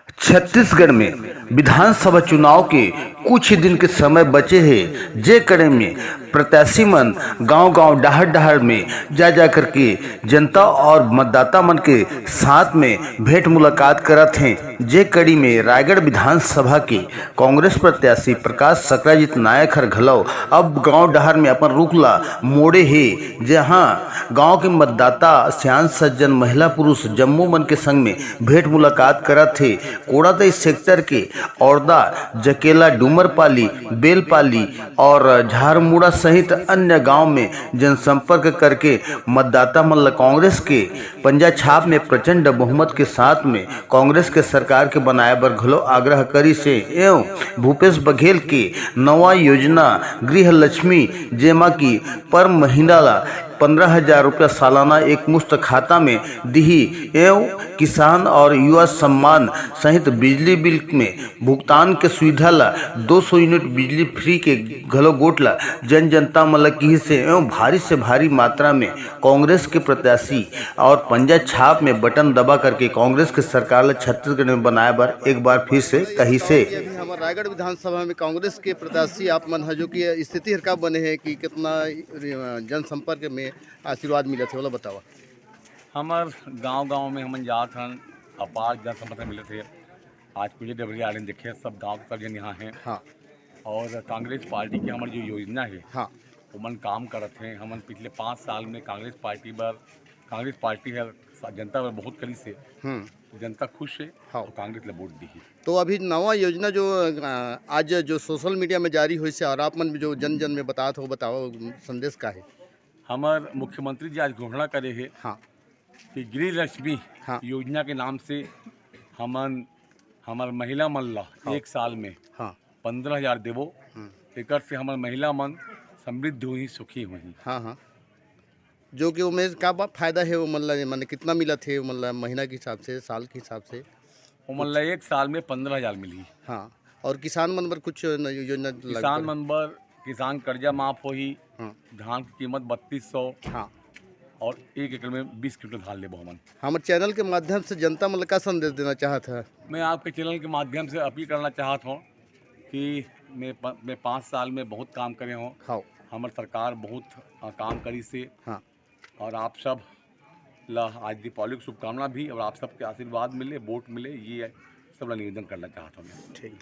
छत्तीसगढ़ में विधानसभा चुनाव के कुछ ही दिन के समय बचे हैं। जे कड़े में प्रत्याशी मन गांव-गांव डहर-डहर में जा करके जनता और मतदाता मन के साथ में भेंट मुलाकात करत हैं। जे कड़ी में रायगढ़ विधानसभा के कांग्रेस प्रत्याशी प्रकाश सकराजीत नायक हर घलौ अब गांव डहर में अपन रुख ला मोड़े हे, जहां गांव के मतदाता सियान सज्जन महिला पुरुष जम्मू मन के संग में भेंट मुलाकात करत थे। कोड़ादई सेक्टर के औरदा, जकेला, डूमरपाली, बेलपाली और झारमुड़ा सहित अन्य गांव में जनसंपर्क करके मतदाता मन कांग्रेस के पंजा छाप में प्रचंड बहुमत के साथ में कांग्रेस के सरकार के बनाए बर घलो आग्रह करी से एवं भूपेश बघेल के नवा योजना गृह लक्ष्मी जेमा की पर महीना ला 15,000 रुपया सालाना एक मुश्त खाता में दिही एवं किसान और युवा सम्मान सहित बिजली बिल में भुगतान के सुविधा ला 200 यूनिट बिजली फ्री के घलो गोट ला जन जनता मन की से एवं भारी से भारी मात्रा में कांग्रेस के प्रत्याशी और पंजा छाप में बटन दबा करके कांग्रेस के सरकार ला छत्तीसगढ़ में बनाए बर एक बार फिर से कही से हमारे रायगढ़ विधानसभा में कांग्रेस के प्रत्याशी आप मन जो की स्थिति का बने हैं कि कितना जनसंपर्क में आशीर्वाद मिला थे, बोला बतावा। हमार गांव में हम जात हन अपार जनसंपर्क मिले थे। आज पूजे डबरी आ रहे देखे सब गांव के सब जन यहाँ हैं। हाँ। और कांग्रेस पार्टी की हमारी जो योजना है, हाँ, उमन काम करत हैं। हमन पिछले 5 साल में कांग्रेस पार्टी है जनता पर बहुत करी से जनता खुश है। हाँ। तो कांग्रेस ला वोट दी। तो अभी नवा योजना जो आज जो सोशल मीडिया में जारी हुई से और आप मन जो जन जन में बताओ संदेश का है। हमार मुख्यमंत्री जी आज घोषणा करे है, हाँ, कि गृह लक्ष्मी, हाँ, योजना के नाम से हमार महिला मन ला, हाँ, 1 साल में, हाँ, 15,000 देवो। एक से हमार महिला मन समृद्ध हुई, सुखी हुई। हाँ हाँ। जो कि उमें का फायदा है वो मतलब कितना मिला थे मतलब महीना के हिसाब से, साल के हिसाब से? वो मतलब 1 साल में 15,000 मिली। हाँ। और किसान मन पर कुछ योजना? किसान मन पर किसान कर्जा माफ होही। हाँ। धान की कीमत 3200। हाँ। और 1 एकड़ में 20 क्विंटल धान ले बहुमन। हमारे चैनल के माध्यम से जनता मतलब का संदेश देना चाहता है? मैं आपके चैनल के माध्यम से अपील करना चाहता हूँ कि मैं 5 साल में बहुत काम करे हूँ। हाँ। हमारी सरकार बहुत काम करी से। हाँ। और आप सब ला आज दीपावली की शुभकामना भी, और आप सबके आशीर्वाद मिले, वोट मिले, ये सब निवेदन करना चाहता हूँ मैं। ठीक।